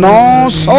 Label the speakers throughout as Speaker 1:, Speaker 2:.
Speaker 1: 900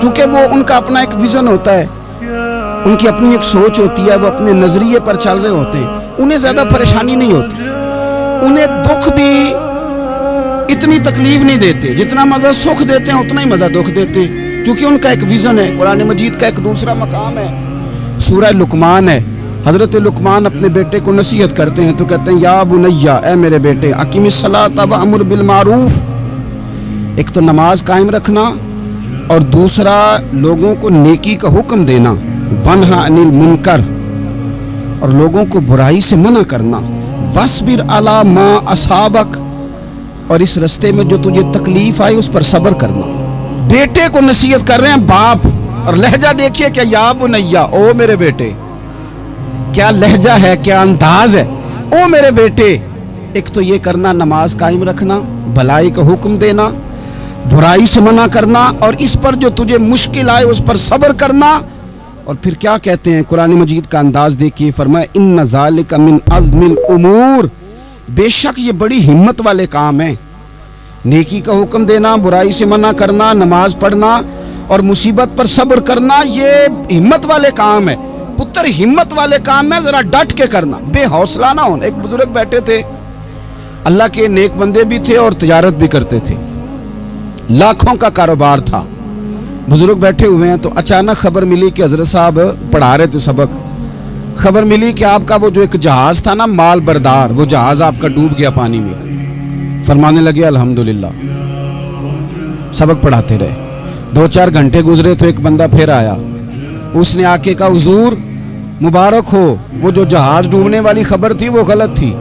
Speaker 1: کیونکہ وہ ان کا اپنا ایک ویژن ہوتا ہے, ان کی اپنی ایک سوچ ہوتی ہے, وہ اپنے نظریے پر چل رہے ہوتے ہیں, انہیں زیادہ پریشانی نہیں ہوتی, انہیں دکھ بھی اتنی تکلیف نہیں دیتے, جتنا مزہ سکھ دیتے ہیں اتنا ہی مزہ دکھ دیتے ہیں, کیونکہ ان کا ایک ویژن ہے. قرآن مجید کا ایک دوسرا مقام ہے, سورہ لقمان ہے. حضرت لقمان اپنے بیٹے کو نصیحت کرتے ہیں تو کہتے ہیں یا بنیا, اے میرے بیٹے, اقیم الصلاۃ وامر بالمعروف, ایک تو نماز قائم رکھنا اور دوسرا لوگوں کو نیکی کا حکم دینا, ونہا عن المنکر, اور لوگوں کو برائی سے منع کرنا, واصبر علی ما اصابک, اور اس رستے میں جو تجھے تکلیف آئی اس پر صبر کرنا. بیٹے کو نصیحت کر رہے ہیں باپ, اور لہجہ دیکھیے کہ یا بنیا, او میرے بیٹے, کیا لہجہ ہے, کیا انداز ہے, او میرے بیٹے. ایک تو یہ کرنا, نماز قائم رکھنا, بھلائی کا حکم دینا, برائی سے منع کرنا, اور اس پر جو تجھے مشکل آئے اس پر صبر کرنا. اور پھر کیا کہتے ہیں, قرآن مجید کا انداز دیکھیے, فرمایا ان ذالک من عزم الامور, بے شک یہ بڑی ہمت والے کام ہیں. نیکی کا حکم دینا, برائی سے منع کرنا, نماز پڑھنا اور مصیبت پر صبر کرنا, یہ ہمت والے کام ہے. پتر ہمت والے کام ہے, ذرا ڈٹ کے کرنا, بے حوصلہ نہ ہونا. ایک بزرگ بیٹھے تھے, اللہ کے نیک بندے بھی تھے اور تجارت بھی کرتے تھے, لاکھوں کا کاروبار تھا. بزرگ بیٹھے ہوئے ہیں تو اچانک خبر ملی کہ حضرت صاحب پڑھا رہے تھے سبق, خبر ملی کہ آپ کا وہ جو ایک جہاز تھا نا, مال بردار, وہ جہاز آپ کا ڈوب گیا پانی میں. فرمانے لگے الحمدللہ, سبق پڑھاتے رہے. 2-4 گھنٹے گزرے تو ایک بندہ پھر آیا, اس نے آ کے کہا حضور مبارک ہو, وہ جو جہاز ڈوبنے والی خبر تھی وہ غلط تھی,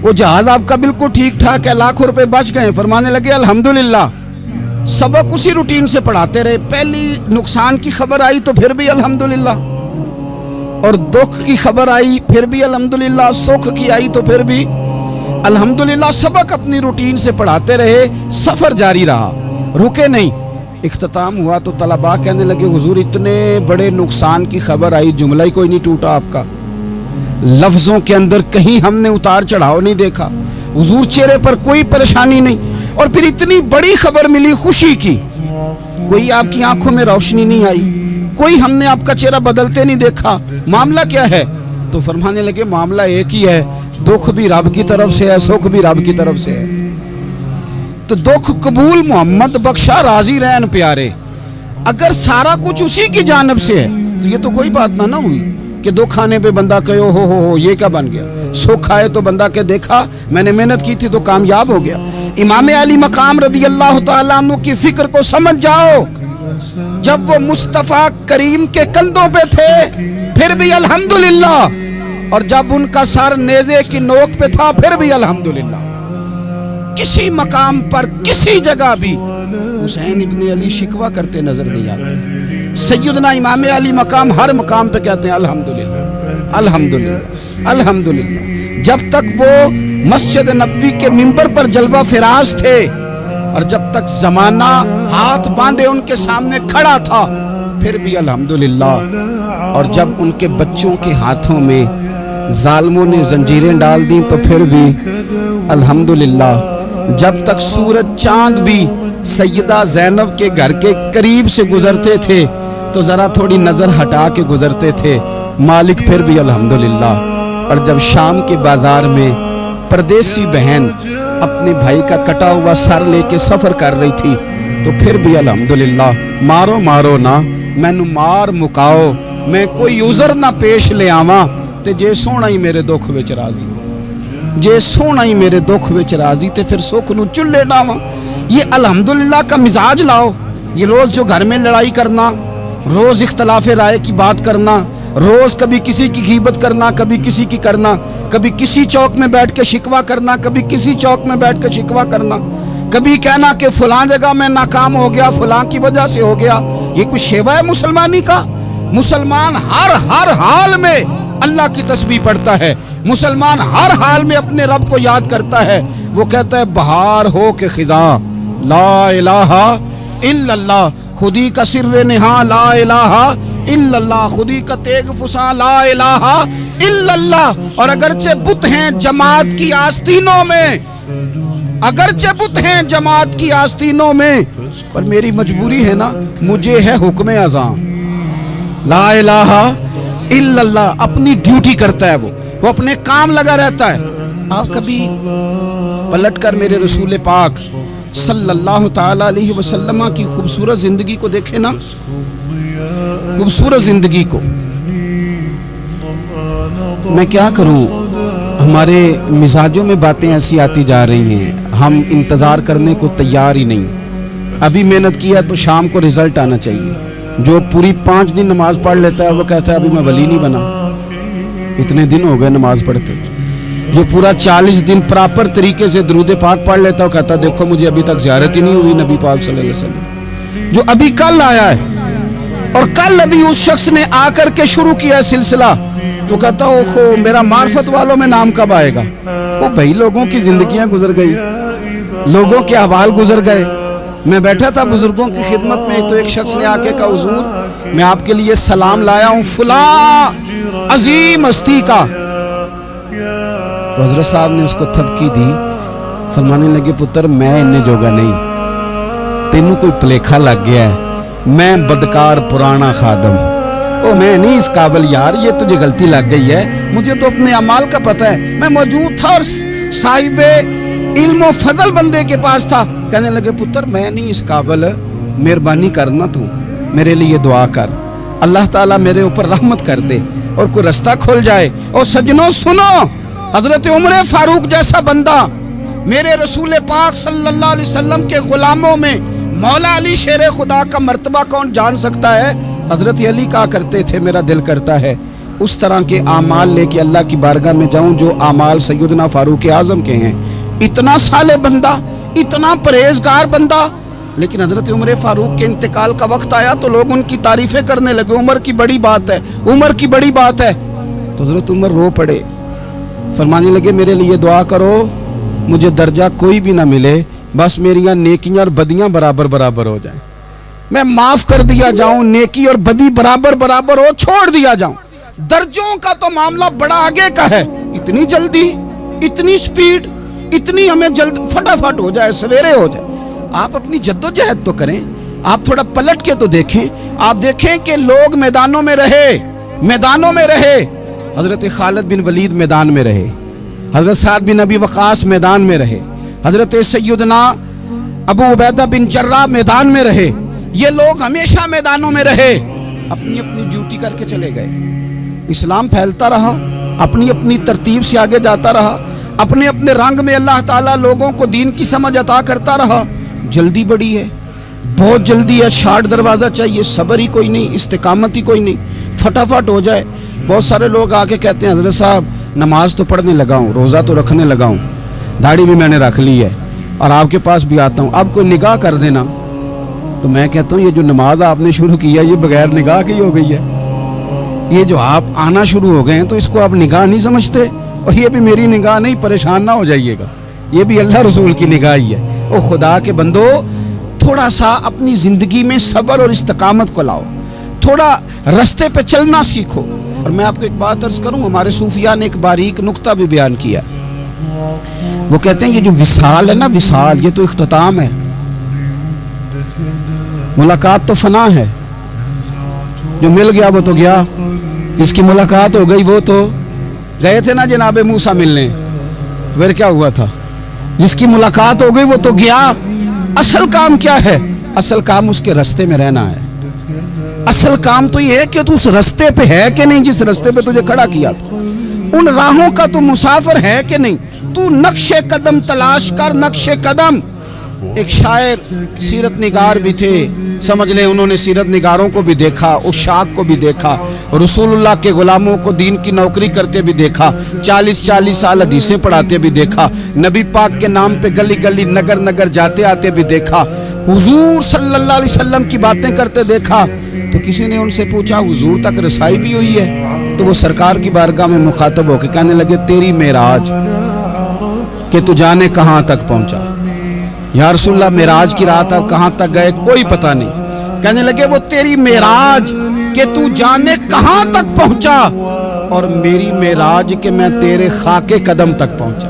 Speaker 1: وہ جہاز آپ کا بالکل ٹھیک ٹھاک ہے, لاکھوں روپے بچ گئے. فرمانے لگے الحمدللہ. سبق اسی روٹین سے پڑھاتے رہے, پہلی نقصان کی خبر آئی تو پھر بھی الحمدللہ, اور دکھ کی خبر آئی پھر بھی الحمدللہ, سکھ کی آئی تو پھر بھی الحمدللہ. سبق اپنی روٹین سے پڑھاتے رہے, سفر جاری رہا, رکے نہیں. اختتام ہوا تو طلباء کہنے لگے حضور اتنے بڑے نقصان کی خبر آئی, جملہ ہی کوئی نہیں ٹوٹا آپ کا, لفظوں کے اندر کہیں ہم نے اتار چڑھاؤ نہیں دیکھا, حضور چہرے پر کوئی پریشانی نہیں, اور پھر اتنی بڑی خبر ملی خوشی کی, کوئی آپ کی آنکھوں میں روشنی نہیں آئی, کوئی ہم نے آپ کا چہرہ بدلتے نہیں دیکھا, معاملہ کیا ہے؟ تو فرمانے لگے معاملہ ایک ہی ہے, دکھ بھی رب کی طرف سے ہے, سکھ بھی رب کی طرف سے ہے. تو دکھ قبول محمد بخشا راضی رہن پیارے, اگر سارا کچھ اسی کی جانب سے ہے تو یہ تو کوئی بات نہ ہوئی کہ دکھ آنے پہ بندہ کہے ہو یہ کیا بن گیا, سکھ آئے تو بندہ کہ دیکھا میں نے محنت کی تھی تو کامیاب ہو گیا. امام علی مقام رضی اللہ تعالیٰ عنہ کی فکر کو سمجھ جاؤ, جب وہ مصطفیٰ کریم کے کندھوں پہ تھے پھر بھی الحمدللہ, اور جب ان کا سر نیزے کی نوک پہ تھا پھر بھی الحمدللہ. کسی مقام پر کسی جگہ بھی حسین ابن علی شکوہ کرتے نظر نہیں آتے. سیدنا امام علی مقام ہر مقام پہ کہتے ہیں الحمدللہ الحمدللہ الحمدللہ. جب تک وہ مسجد نبوی کے منبر پر جلوہ فراز تھے اور جب تک زمانہ ہاتھ باندھے ان کے سامنے کھڑا تھا پھر بھی الحمدللہ, اور جب ان کے بچوں کے ہاتھوں میں ظالموں نے زنجیریں ڈال دیں تو پھر بھی الحمدللہ. جب تک سورج چاند بھی سیدہ زینب کے گھر کے قریب سے گزرتے تھے تو ذرا تھوڑی نظر ہٹا کے گزرتے تھے, مالک پھر بھی الحمدللہ. اور جب شام کے بازار میں پردیسی بہن اپنے بھائی کا کٹا ہوا سر لے کے سفر کر رہی تھی تو پھر بھی الحمدللہ. مارو نہ مینو مار مکاؤ, میں کوئی عذر نہ پیش لے آواں, تے جے سونا ہی میرے دکھ وچ راضی, جے سونا ہی میرے دکھ وچ راضی تے پھر سکھ نو چلے ڈاواں. یہ الحمدللہ کا مزاج لاؤ. یہ روز جو گھر میں لڑائی کرنا, روز اختلاف رائے کی بات کرنا, روز کبھی کسی کی غیبت کرنا, کبھی کسی کی کرنا, کبھی کسی چوک میں بیٹھ کے شکوہ کرنا, کبھی کسی چوک میں بیٹھ کے شکوہ کرنا, کبھی کہنا کہ فلاں جگہ میں ناکام ہو گیا, فلاں کی وجہ سے ہو گیا. یہ کچھ شیوا ہے مسلمانی کا؟ مسلمان ہر حال میں اللہ کی تسبیح پڑھتا ہے, مسلمان ہر حال میں اپنے رب کو یاد کرتا ہے. وہ کہتا ہے بہار ہو کے خزاں لا الہ الا اللہ, خودی کا سر نہاں لا الہ الا اللہ, خودی کا تیغ فساں لا الہ الا اللہ. اور اگرچہ بت ہیں جماعت کی آستینوں میں, اگرچہ بت ہیں جماعت کی آستینوں میں, پر میری مجبوری ہے نا, مجھے ہے حکم اذاں, لا الہ الا اللہ, اپنی ڈیوٹی کرتا ہے وہ اپنے کام لگا رہتا ہے. آپ کبھی پلٹ کر میرے رسول پاک صلی اللہ تعالی علیہ وسلم کی خوبصورت زندگی کو دیکھیں نا, خوبصورت زندگی کو. میں کیا کروں, ہمارے مزاجوں میں باتیں ایسی آتی جا رہی ہیں, ہم انتظار کرنے کو تیار ہی نہیں. ابھی محنت کیا تو شام کو رزلٹ آنا چاہیے. جو پوری 5 دن نماز پڑھ لیتا ہے وہ کہتا ہے ابھی میں ولی نہیں بنا, اتنے دن ہو گئے نماز پڑھتے. جو پورا 40 دن پراپر طریقے سے درود پاک پڑھ لیتا ہے وہ کہتا ہے دیکھو مجھے ابھی تک زیارت ہی نہیں ہوئی نبی پاک صلی اللہ علیہ وسلم. جو ابھی کل آیا ہے اور کل ابھی اس شخص نے آ کر کے شروع کیا سلسلہ, تو کہتا اوہو میرا معرفت والوں میں نام کب آئے گا. وہ بھائی لوگوں کی زندگیاں گزر گئی, لوگوں کے احوال گزر گئے. میں بیٹھا تھا بزرگوں کی خدمت میں, تو ایک شخص نے آ کے کہا حضور میں آپ کے لیے سلام لایا ہوں فلاں عظیم ہستی کا. تو حضرت صاحب نے اس کو تھپکی دی, فرمانے لگے پتر میں انہیں جوگا نہیں, تینوں کوئی پلیکھا لگ گیا ہے, میں بدکار پرانا خادم, او میں نہیں اس قابل یار, یہ تجھے غلطی لگ گئی ہے, مجھے تو اپنے اعمال کا پتہ ہے, میں موجود تھا اور صاحب علم و فضل بندے کے پاس تھا. کہنے لگے پتر میں نہیں اس قابل, مہربانی کرنا تو میرے لیے دعا کر, اللہ تعالیٰ میرے اوپر رحمت کر دے اور کوئی رستہ کھل جائے. اور سجنوں سنو, حضرت عمر فاروق جیسا بندہ میرے رسول پاک صلی اللہ علیہ وسلم کے غلاموں میں مولا علی شیر خدا کا مرتبہ کون جان سکتا ہے. حضرت علی کہا کرتے تھے میرا دل کرتا ہے اس طرح کے اعمال لے کے اللہ کی بارگاہ میں جاؤں جو اعمال سیدنا فاروق اعظم کے ہیں. اتنا صالح بندہ, اتنا پرہیزگار بندہ, لیکن حضرت عمر فاروق کے انتقال کا وقت آیا تو لوگ ان کی تعریفیں کرنے لگے, عمر کی بڑی بات ہے, عمر کی بڑی بات ہے. تو حضرت عمر رو پڑے, فرمانے لگے میرے لیے دعا کرو, مجھے درجہ کوئی بھی نہ ملے, بس میریاں نیکیاں اور بدیاں برابر برابر ہو جائیں, میں معاف کر دیا جاؤں, نیکی اور بدی برابر برابر ہو, چھوڑ دیا جاؤں. درجوں کا تو معاملہ بڑا آگے کا ہے, اتنی جلدی, اتنی سپیڈ, اتنی ہمیں جلد فٹافٹ ہو جائے, سویرے ہو جائے. آپ اپنی جد و جہد تو کریں, آپ تھوڑا پلٹ کے تو دیکھیں. آپ دیکھیں کہ لوگ میدانوں میں رہے, میدانوں میں رہے. حضرت خالد بن ولید میدان میں رہے, حضرت سعد بن ابی وقاص میدان میں رہے, حضرت سیدنا ابو عبیدہ بن جراح میدان میں رہے. یہ لوگ ہمیشہ میدانوں میں رہے, اپنی اپنی ڈیوٹی کر کے چلے گئے. اسلام پھیلتا رہا, اپنی اپنی ترتیب سے آگے جاتا رہا, اپنے اپنے رنگ میں اللہ تعالیٰ لوگوں کو دین کی سمجھ عطا کرتا رہا. جلدی بڑی ہے, بہت جلدی ہے, شارٹ دروازہ چاہیے, صبر ہی کوئی نہیں, استقامت ہی کوئی نہیں, فٹافٹ ہو جائے. بہت سارے لوگ آ کے کہتے ہیں حضرت صاحب نماز تو پڑھنے لگا ہوں, روزہ تو رکھنے لگا ہوں, داڑھی بھی میں نے رکھ لی ہے اور آپ کے پاس بھی آتا ہوں, اب کوئی نگاہ کر دینا. تو میں کہتا ہوں یہ جو نماز آپ نے شروع کی ہے یہ بغیر نگاہ کی ہو گئی ہے. یہ جو آپ آنا شروع ہو گئے ہیں تو اس کو آپ نگاہ نہیں سمجھتے, اور یہ بھی میری نگاہ نہیں, پریشان نہ ہو جائیے گا, یہ بھی اللہ رسول کی نگاہ ہی ہے. او خدا کے بندو, تھوڑا سا اپنی زندگی میں صبر اور استقامت کو لاؤ, تھوڑا رستے پہ چلنا سیکھو. اور میں آپ کو ایک بات عرض کروں, ہمارے صوفیاء نے ایک باریک نقطہ بھی بیان کیا. وہ کہتے ہیں یہ جو وصال ہے نا, وصال یہ تو اختتام ہے, ملاقات تو فنا ہے, جو مل گیا وہ تو گیا, جس کی ملاقات ہو گئی وہ تو گئے تھے نا جناب موسیٰ ملنے, پھر کیا ہوا تھا, جس کی ملاقات ہو گئی وہ تو گیا. اصل کام کیا ہے, اصل کام اس کے رستے میں رہنا ہے. اصل کام تو یہ ہے کہ تو اس رستے پہ ہے کہ نہیں, جس رستے پہ تجھے کھڑا کیا تو ان راہوں کا تو مسافر ہے کہ نہیں, تو نقش قدم تلاش کر, نقش قدم. ایک شاعر سیرت نگار بھی تھے, سمجھ لیں انہوں نے سیرت نگاروں کو بھی دیکھا, عشاق کو بھی دیکھا, رسول اللہ کے غلاموں کو دین کی نوکری کرتے بھی دیکھا, 40 سال حدیثیں پڑھاتے بھی دیکھا, نبی پاک کے نام پہ گلی گلی نگر نگر جاتے آتے بھی دیکھا, حضور صلی اللہ علیہ وسلم کی باتیں کرتے دیکھا. تو کسی نے ان سے پوچھا حضور تک رسائی بھی ہوئی ہے؟ تو وہ سرکار کی بارگاہ میں مخاطب ہو کے کہنے لگے تیری معراج کہ تو جانے کہاں تک پہنچا. یا رسول اللہ معراج کی رات اب کہاں تک گئے کوئی پتہ نہیں. کہنے لگے وہ تیری معراج کہ تو جانے کہاں تک پہنچا, اور میری معراج کہ میں تیرے خاک قدم تک پہنچا.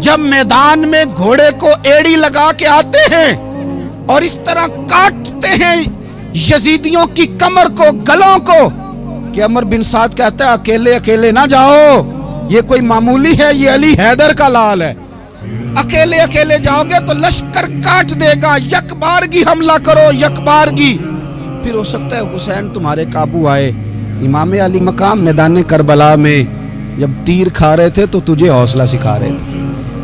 Speaker 1: جب میدان میں گھوڑے کو ایڑی لگا کے آتے ہیں اور اس طرح کاٹتے ہیں یزیدیوں کی کمر کو، گلوں کو، کہ عمر بن سعد کہتا ہے اکیلے اکیلے نہ جاؤ، یہ کوئی معمولی ہے، یہ علی حیدر کا لال ہے، اکیلے اکیلے جاؤ گے تو لشکر کاٹ دے گا، یک بارگی حملہ کرو، یک بارگی، پھر ہو سکتا ہے حسین تمہارے قابو آئے۔ امام علی مقام میدان کربلا میں جب تیر کھا رہے تھے تو تجھے حوصلہ سکھا رہے تھے،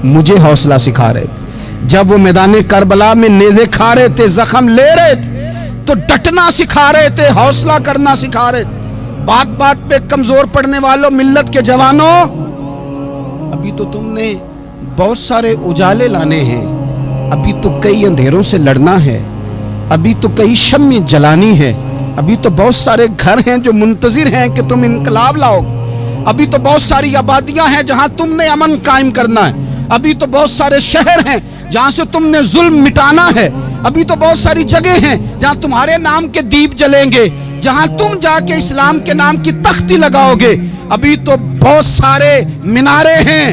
Speaker 1: مجھے حوصلہ سکھا رہے تھے۔ جب وہ میدان کربلا میں نیزے کھا رہے تھے، زخم لے رہے تھے، تو ڈٹنا سکھا رہے تھے، حوصلہ کرنا سکھا رہے تھے۔ بات بات پہ کمزور پڑنے والوں، ملت کے جوانوں، ابھی تو تم نے بہت سارے اجالے لانے ہیں، ابھی تو کئی اندھیروں سے لڑنا ہے، ابھی تو کئی شمع جلانی ہے، ابھی تو بہت سارے گھر ہیں جو منتظر ہیں کہ تم انقلاب لاؤ، ابھی تو بہت ساری آبادیاں ہیں جہاں تم نے امن قائم کرنا ہے، ابھی تو بہت سارے شہر ہیں جہاں سے تم نے ظلم مٹانا ہے، ابھی تو بہت ساری جگہ ہیں جہاں تمہارے نام کے دیپ جلیں گے، جہاں تم جا کے اسلام کے نام کی تختی لگاؤ گے، ابھی تو بہت سارے مینارے ہیں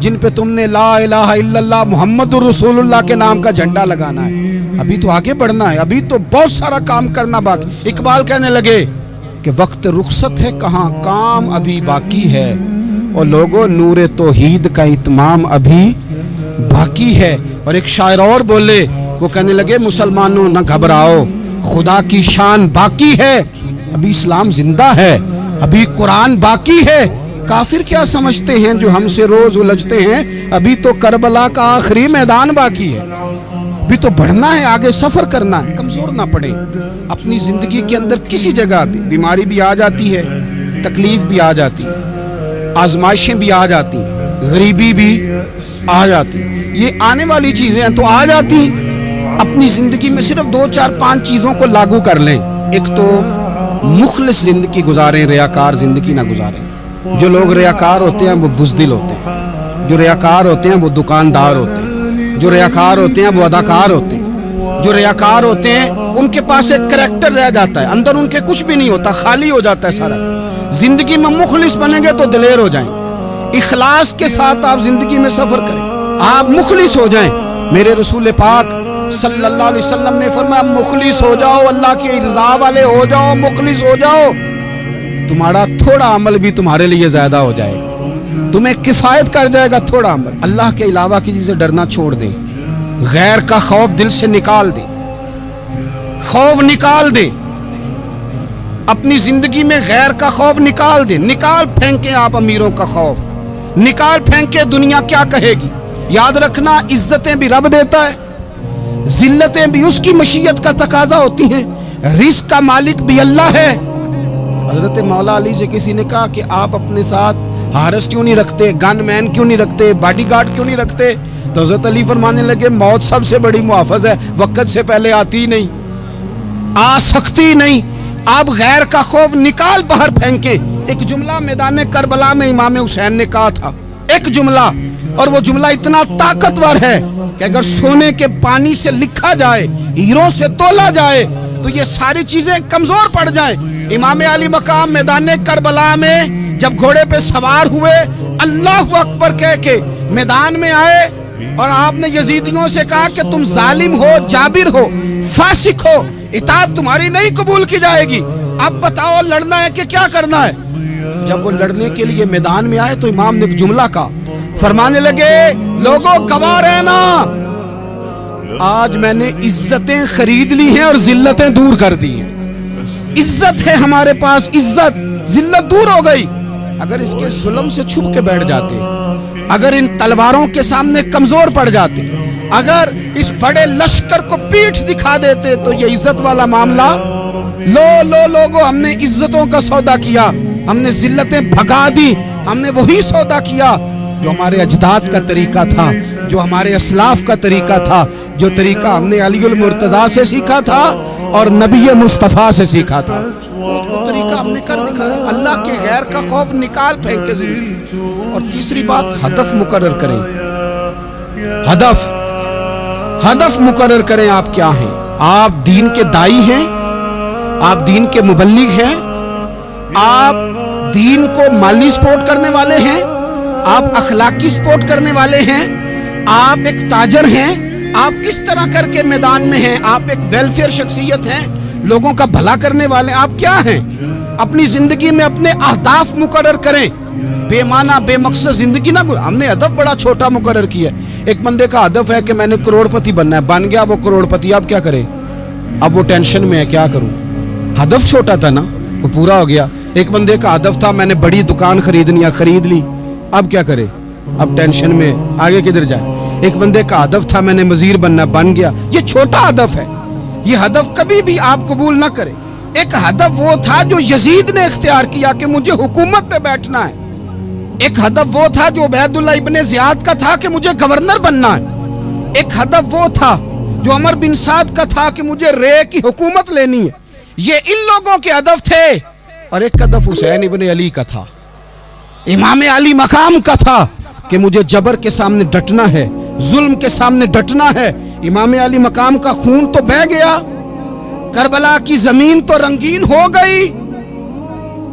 Speaker 1: جن پہ تم نے لا الہ الا اللہ محمد رسول اللہ کے نام کا جھنڈا لگانا ہے، ابھی تو آگے بڑھنا ہے، ابھی تو بہت سارا کام کرنا باقی۔ اقبال کہنے لگے کہ وقت رخصت ہے کہاں، کام ابھی باقی ہے، اور لوگوں نور توحید کا اتمام ابھی باقی ہے۔ اور ایک شاعر اور بولے، وہ کہنے لگے مسلمانوں نہ گھبراؤ، خدا کی شان باقی ہے، ابھی اسلام زندہ ہے، ابھی قرآن باقی ہے۔ کافر کیا سمجھتے ہیں جو ہم سے روز الجھتے ہیں، ابھی تو کربلا کا آخری میدان باقی ہے، ابھی تو بڑھنا ہے، آگے سفر کرنا ہے، کمزور نہ پڑے۔ اپنی زندگی کے اندر کسی جگہ بھی بیماری بھی آ جاتی ہے، تکلیف بھی آ جاتی ہے، آزمائشیں بھی آ جاتی، غریبی بھی آ جاتی، یہ آنے والی چیزیں ہیں تو آ جاتی۔ اپنی زندگی میں صرف 2 4 5 چیزوں کو لاگو کر لیں۔ ایک تو مخلص زندگی گزاریں، ریاکار زندگی نہ گزاریں۔ جو لوگ ریاکار ہوتے ہیں وہ بزدل ہوتے ہیں، جو ریاکار ہوتے ہیں وہ دکاندار ہوتے ہیں، جو ریاکار ہوتے ہیں وہ اداکار ہوتے ہیں، جو ریاکار ہوتے ہیں ان کے پاس ایک کریکٹر رہ جاتا ہے، اندر ان کے کچھ بھی نہیں ہوتا، خالی ہو جاتا ہے سارا۔ زندگی میں مخلص بنیں گے تو دلیر ہو جائیں، اخلاص کے ساتھ آپ زندگی میں سفر کریں، آپ مخلص ہو جائیں۔ میرے رسول پاک صلی اللہ علیہ وسلم نے فرمایا مخلص ہو جاؤ، اللہ کی رضا والے ہو جاؤ، مخلص ہو جاؤ، تمہارا تھوڑا عمل بھی تمہارے لیے زیادہ ہو جائے گا، تمہیں کفایت کر جائے گا تھوڑا عمل۔ اللہ کے علاوہ کسی سے ڈرنا چھوڑ دیں، غیر کا خوف دل سے نکال دیں، خوف نکال دیں، اپنی زندگی میں غیر کا خوف نکال دیں، نکال پھینکیں آپ امیروں کا خوف، نکال پھینکیں دنیا کیا کہے گی۔ یاد رکھنا عزتیں بھی رب دیتا ہے، ذلتیں بھی اس کی مشیت کا تقاضا ہوتی ہیں، رزق کا مالک بھی اللہ ہے۔ حضرت مولا علی سے کسی نے کہا کہ آپ اپنے ساتھ ہارس کیوں نہیں رکھتے، گن مین کیوں نہیں رکھتے، باڈی گارڈ کیوں نہیں رکھتے؟ تو حضرت علی فرمانے لگے موت سب سے بڑی محافظ ہے، وقت سے پہلے آتی ہی نہیں، آ سکتی نہیں۔ آپ غیر کا خوف نکال باہر پھینکیں۔ ایک جملہ میدان کربلا میں امام حسین نے کہا تھا، ایک جملہ، اور وہ جملہ اتنا طاقتور ہے کہ اگر سونے کے پانی سے لکھا جائے، ہیروں سے تولا جائے تو یہ ساری چیزیں کمزور پڑ جائیں۔ امام علی مقام میدان کربلا میں جب گھوڑے پہ سوار ہوئے، اللہ اکبر کہہ کے میدان میں آئے، اور آپ نے یزیدیوں سے کہا کہ تم ظالم ہو، جابر ہو، فاسق ہو، اطاعت تمہاری نہیں قبول کی جائے گی، اب بتاؤ لڑنا ہے کہ کیا کرنا ہے۔ جب وہ لڑنے کے لیے میدان میں آئے تو امام نے ایک جملہ کہا، فرمانے لگے لوگوں گواہ رہنا، آج میں نے عزتیں خرید لی ہیں اور ذلتیں دور کر دی ہیں۔ عزت ہے ہمارے پاس، عزت، ذلت دور ہو گئی۔ اگر اس کے ظلم سے چھپ کے بیٹھ جاتے، اگر ان تلواروں کے سامنے کمزور پڑ جاتے، اگر اس بڑے لشکر کو پیٹھ دکھا دیتے تو یہ عزت والا معاملہ لوگوں ہم نے عزتوں کا سودا کیا، ہم نے ذلتیں بھگا دی، ہم نے وہی سودا کیا جو ہمارے اجداد کا طریقہ تھا، جو ہمارے اسلاف کا طریقہ تھا، جو طریقہ ہم نے علی المرتضیٰ سے سیکھا تھا اور نبی مصطفیٰ سے سیکھا تھا، وہ طریقہ ہم نے کر دکھایا۔ اللہ کے غیر کا خوف نکال پھینک کے زندگی۔ اور تیسری بات، ہدف مقرر کریں، ہدف مقرر کریں، آپ کیا ہیں؟ آپ دین کے دائی ہیں، آپ دین کے مبلغ ہیں، آپ دین کو مالی سپورٹ کرنے والے ہیں، آپ اخلاقی سپورٹ کرنے والے ہیں، آپ ایک تاجر ہیں، آپ کس طرح کر کے میدان میں ہیں، آپ ایک ویلفیئر شخصیت ہیں، لوگوں کا بھلا کرنے والے، آپ کیا ہیں؟ اپنی زندگی میں اپنے اہداف مقرر کریں، بے معنی بے مقصد زندگی نہ گزاریں۔ ہم نے ہدف بڑا چھوٹا مقرر کیا ہے۔ ایک بندے کا ہدف ہے کہ میں نے کروڑ پتی بننا ہے، بن گیا وہ کروڑ پتی، اب کیا کرے؟ اب وہ ٹینشن میں ہے، کیا کروں؟ ہدف چھوٹا تھا نا، وہ پورا ہو گیا۔ ایک بندے کا ہدف تھا میں نے بڑی دکان خریدنی ہے، خرید لی، اب کیا کرے؟ اب ٹینشن میں، آگے کدھر جائے؟ ایک بندے کا ہدف تھا میں نے وزیر بننا، بن گیا، یہ چھوٹا ہدف ہے، یہ ہدف کبھی بھی آپ قبول نہ کریں۔ ایک ہدف وہ تھا جو یزید نے اختیار کیا کہ مجھے حکومت پہ بیٹھنا ہے، ایک ہدف وہ تھا جو عبید اللہ ابن زیاد کا تھا کہ مجھے گورنر بننا ہے، ایک ہدف وہ تھا جو عمر بن سعد کا تھا کہ مجھے رے کی حکومت لینی ہے۔ یہ ان لوگوں کے ہدف تھے، اور ایک ہدف حسین ابن علی کا تھا، امام علی مقام کا تھا کہ مجھے جبر کے سامنے ڈٹنا ہے، ظلم کے سامنے ڈٹنا ہے۔ امام علی مقام کا خون تو بہہ گیا، کربلا کی زمین تو رنگین ہو گئی،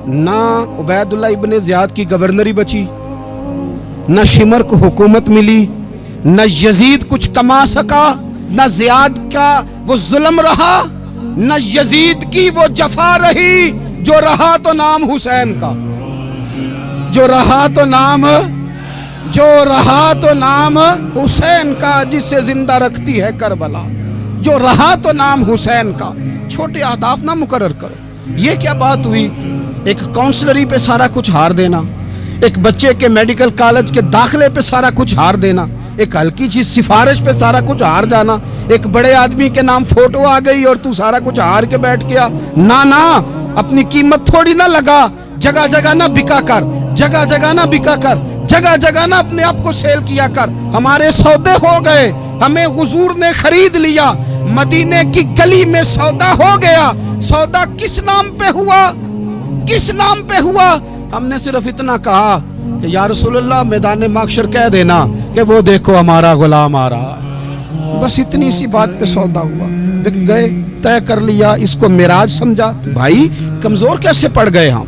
Speaker 1: نہ عبید اللہ ابن زیاد کی گورنری بچی، نہ شمر کو حکومت ملی، نہ یزید کچھ کما سکا، نہ زیاد کا وہ ظلم رہا، نہ یزید کی وہ جفا رہی، جو رہا تو نام حسین کا، جو رہا تو نام حسین کا، جسے زندہ رکھتی ہے کربلا، جو رہا تو نام حسین کا۔ چھوٹے اہداف نہ مقرر کرو۔ یہ کیا بات ہوئی؟ ایک کونسلری پہ سارا کچھ ہار دینا، ایک بچے کے میڈیکل کالج کے داخلے پہ سارا کچھ ہار دینا، ایک ہلکی چیز سفارش پہ سارا کچھ ہار جانا، ایک بڑے آدمی کے نام فوٹو آ گئی اور تو سارا کچھ ہار کے بیٹھ گیا۔ نہ، اپنی قیمت تھوڑی نہ لگا، جگہ جگہ نہ بکا کر، جگہ جگہ نہ بکا کر، جگہ جگہ نہ اپنے آپ کو سیل کیا کر۔ ہمارے سودے ہو گئے، ہمیں حضور نے خرید لیا، مدینے کی گلی میں سودا ہو گیا۔ سودا کس نام پہ ہوا؟ کس نام پہ ہوا؟ ہم نے صرف اتنا کہا کہ یا رسول اللہ میدان محشر کہہ دینا کہ وہ دیکھو ہمارا غلام آ رہا ہے، بس اتنی سی بات پہ سودا ہوا، بک گئے، طے کر لیا، اس کو معراج سمجھا۔ بھائی کمزور کیسے پڑ گئے ہم؟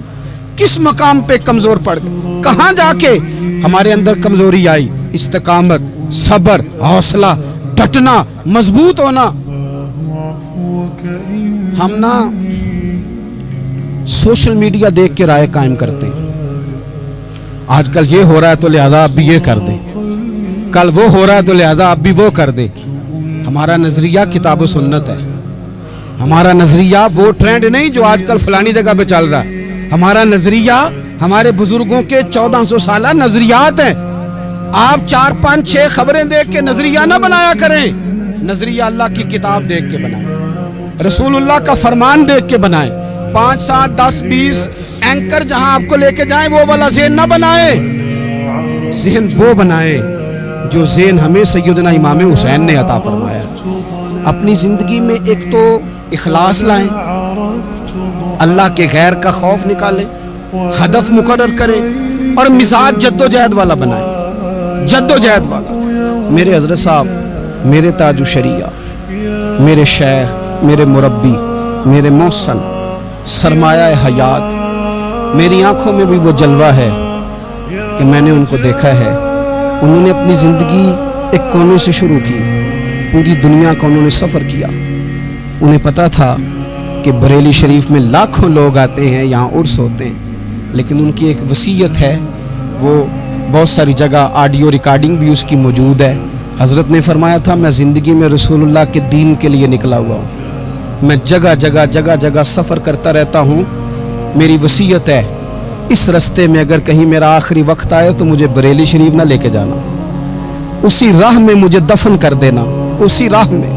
Speaker 1: کس مقام پہ کمزور پڑ گئے؟ کہاں جا کے ہمارے اندر کمزوری آئی؟ استقامت، صبر، حوصلہ، ڈٹنا، مضبوط ہونا۔ ہم نا سوشل میڈیا دیکھ کے رائے قائم کرتے ہیں، آج کل یہ ہو رہا ہے تو لہذا اب بھی یہ کر دیں، کل وہ ہو رہا ہے تو لہذا اب بھی وہ کر دیں۔ ہمارا نظریہ کتاب و سنت ہے، ہمارا نظریہ وہ ٹرینڈ نہیں جو آج کل فلانی جگہ پہ چل رہا ہے۔ ہمارا نظریہ ہمارے بزرگوں کے 1400 سالہ نظریات ہیں۔ آپ 4 5 6 خبریں دیکھ کے نظریہ نہ بنایا کریں، نظریہ اللہ کی کتاب دیکھ کے بنائیں، رسول اللہ کا فرمان دیکھ کے بنائیں۔ 5 7 10 20 اینکر جہاں آپ کو لے کے جائیں وہ والا ذہن نہ بنائیں، ذہن وہ بنائیں جو ذہن ہمیں سیدنا امام حسین نے عطا فرمایا۔ اپنی زندگی میں ایک تو اخلاص لائیں، اللہ کے غیر کا خوف نکالیں، ہدف مقرر کریں، اور مزاج جد و جہد والا بنائیں، جد و جہد والا۔ میرے حضرت صاحب، میرے تاج الشریعہ، میرے شیخ، میرے مربی، میرے محسن، سرمایہ حیات، میری آنکھوں میں بھی وہ جلوہ ہے کہ میں نے ان کو دیکھا ہے۔ انہوں نے اپنی زندگی ایک کونے سے شروع کی، پوری دنیا کا انہوں نے سفر کیا۔ انہیں پتا تھا کہ بریلی شریف میں لاکھوں لوگ آتے ہیں، یہاں عرس ہوتے ہیں، لیکن ان کی ایک وصیت ہے، وہ بہت ساری جگہ آڈیو ریکارڈنگ بھی اس کی موجود ہے۔ حضرت نے فرمایا تھا میں زندگی میں رسول اللہ کے دین کے لیے نکلا ہوا ہوں، میں جگہ جگہ سفر کرتا رہتا ہوں، میری وصیت ہے اس رستے میں اگر کہیں میرا آخری وقت آئے تو مجھے بریلی شریف نہ لے کے جانا، اسی راہ میں مجھے دفن کر دینا، اسی راہ میں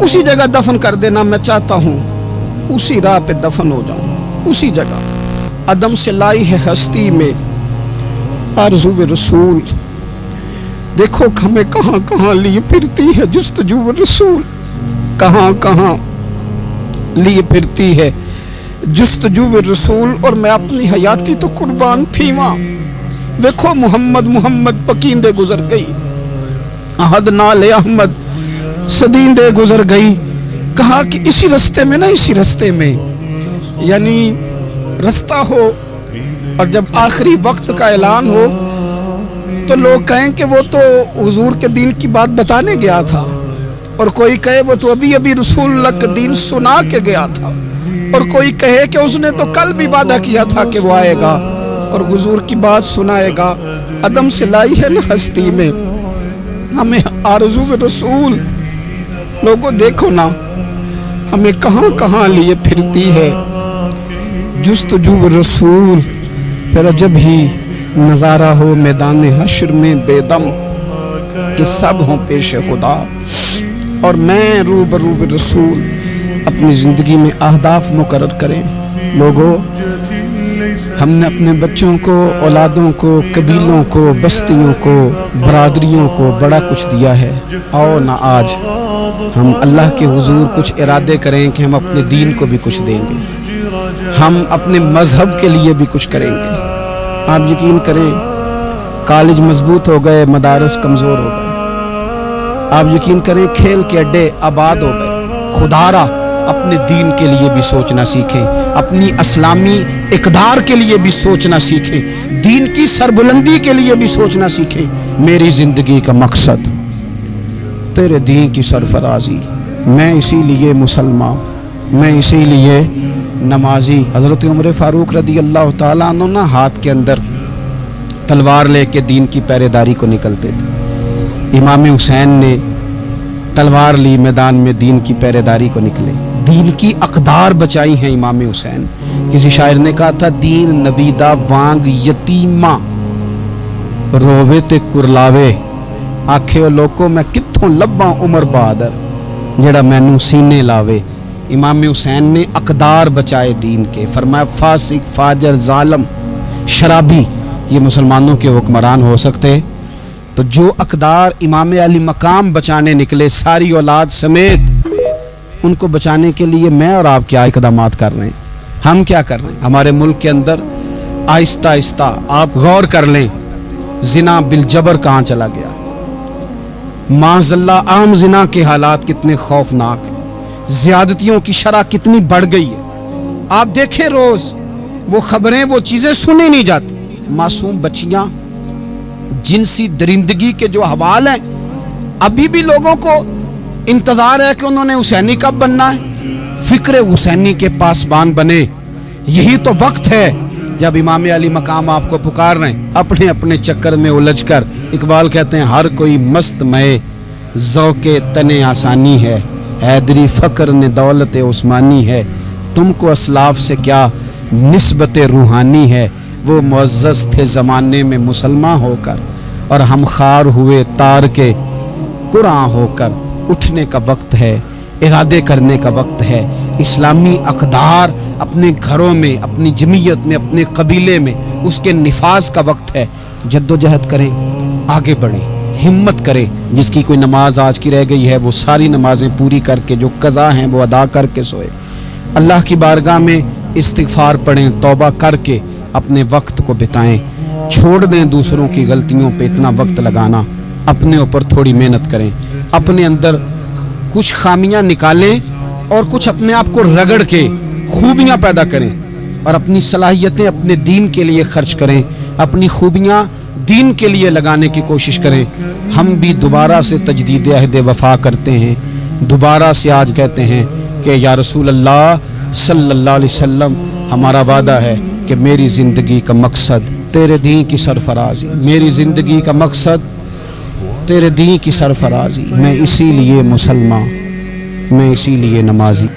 Speaker 1: اسی جگہ دفن کر دینا، میں چاہتا ہوں اسی راہ پہ دفن ہو جاؤں، اسی جگہ۔ عدم سے لائی ہے ہستی میں آرزو رسول، دیکھو ہمیں کہاں کہاں لیے پھرتی ہے جستجو رسول، کہاں کہاں لیے پھرتی ہے جستجو رسول، اور میں اپنی حیاتی تو قربان تھی وہاں۔ دیکھو محمد پکیندے گزر گئی، احد نال احمد صدیندے گزر گئی۔ کہا کہ اسی رستے میں نا، اسی رستے میں، یعنی رستہ ہو اور جب آخری وقت کا اعلان ہو تو لوگ کہیں کہ وہ تو حضور کے دین کی بات بتانے گیا تھا، اور کوئی کہے وہ تو ابھی ابھی رسول اللہ کا دین سنا کے گیا تھا، اور کوئی کہے کہ اس نے تو کل بھی وعدہ کیا تھا کہ وہ آئے گا اور حضور کی بات سنائے گا۔ عدم سے لائی ہے نا ہستی میں ہمیں آرزو رسول۔ لوگوں دیکھو نا ہمیں کہاں کہاں لیے پھرتی ہے جستجو رسول، پھر عجب ہی نظارہ ہو میدان حشر میں بے دم کہ سب ہوں پیش خدا، اور میں روبرو رسول۔ اپنی زندگی میں اہداف مقرر کریں لوگوں۔ ہم نے اپنے بچوں کو، اولادوں کو، قبیلوں کو، بستیوں کو، برادریوں کو بڑا کچھ دیا ہے۔ آؤ نہ آج ہم اللہ کے حضور کچھ ارادے کریں کہ ہم اپنے دین کو بھی کچھ دیں گے، ہم اپنے مذہب کے لیے بھی کچھ کریں گے۔ آپ یقین کریں کالج مضبوط ہو گئے، مدارس کمزور ہو گئے۔ آپ یقین کریں کھیل کے اڈے آباد ہو گئے۔ خدا را اپنے دین کے لیے بھی سوچنا سیکھیں، اپنی اسلامی اقدار کے لیے بھی سوچنا سیکھیں، دین کی سربلندی کے لیے بھی سوچنا سیکھیں۔ میری زندگی کا مقصد تیرے دین کی سرفرازی، میں اسی لیے مسلمان، میں اسی لیے نمازی۔ حضرت عمر فاروق رضی اللہ تعالیٰ عنہ نا ہاتھ کے اندر تلوار لے کے دین کی پہرے داری کو نکلتے تھے۔ امام حسین نے تلوار لی، میدان میں دین کی پہرے داری کو نکلے، دین کی اقدار بچائی ہیں امام حسین۔ کسی شاعر نے کہا تھا دین نبیدہ وانگ یتیمہ رووے تے کرلاوے، آکھے لوکو میں کتھوں لباں عمر بہادر جڑا مینوں سینے لاوے۔ امام حسین نے اقدار بچائے دین کے۔ فرمایا فاسق، فاجر، ظالم، شرابی یہ مسلمانوں کے حکمران ہو سکتے؟ تو جو اقدار امام علی مقام بچانے نکلے ساری اولاد سمیت، ان کو بچانے کے لیے میں اور آپ کیا اقدامات کر رہے ہیں؟ ہم کیا کر رہے ہیں؟ ہمارے ملک کے اندر آہستہ آہستہ آپ غور کر لیں زنا بالجبر کہاں چلا گیا۔ معاذ اللہ عام زنا کے حالات کتنے خوفناک ہیں، زیادتیوں کی شرح کتنی بڑھ گئی ہے۔ آپ دیکھیں روز وہ خبریں، وہ چیزیں سنی نہیں جاتی۔ معصوم بچیاں، جنسی درندگی کے جو حوال ہیں، ابھی بھی لوگوں کو انتظار ہے کہ انہوں نے حسینی کب بننا ہے، فکر حسینی کے پاسبان بنے۔ یہی تو وقت ہے جب امام علی مقام آپ کو پکار رہے ہیں، اپنے اپنے چکر میں الجھ کر۔ اقبال کہتے ہیں ہر کوئی مست میں ذوق تنے آسانی ہے، حیدری فقر نے دولت عثمانی ہے، تم کو اسلاف سے کیا نسبت روحانی ہے، وہ معزز تھے زمانے میں مسلمان ہو کر، اور ہم خار ہوئے تار کے قرآن ہو کر۔ اٹھنے کا وقت ہے، ارادے کرنے کا وقت ہے۔ اسلامی اقدار اپنے گھروں میں، اپنی جمعیت میں، اپنے قبیلے میں اس کے نفاذ کا وقت ہے۔ جد و جہد کریں، آگے بڑھیں، ہمت کریں۔ جس کی کوئی نماز آج کی رہ گئی ہے وہ ساری نمازیں پوری کر کے، جو قضا ہیں وہ ادا کر کے سوئے۔ اللہ کی بارگاہ میں استغفار پڑھیں، توبہ کر کے اپنے وقت کو بتائیں، چھوڑ دیں دوسروں کی غلطیوں پہ اتنا وقت لگانا، اپنے اوپر تھوڑی محنت کریں، اپنے اندر کچھ خامیاں نکالیں اور کچھ اپنے آپ کو رگڑ کے خوبیاں پیدا کریں، اور اپنی صلاحیتیں اپنے دین کے لیے خرچ کریں، اپنی خوبیاں دین کے لیے لگانے کی کوشش کریں۔ ہم بھی دوبارہ سے تجدید عہد وفا کرتے ہیں، دوبارہ سے آج کہتے ہیں کہ یا رسول اللہ صلی اللہ علیہ وسلم، ہمارا وعدہ ہے کہ میری زندگی کا مقصد تیرے دین کی سرفرازی، میری زندگی کا مقصد تیرے دین کی سرفرازی، میں اسی لیے مسلمان، میں اسی لیے نمازی۔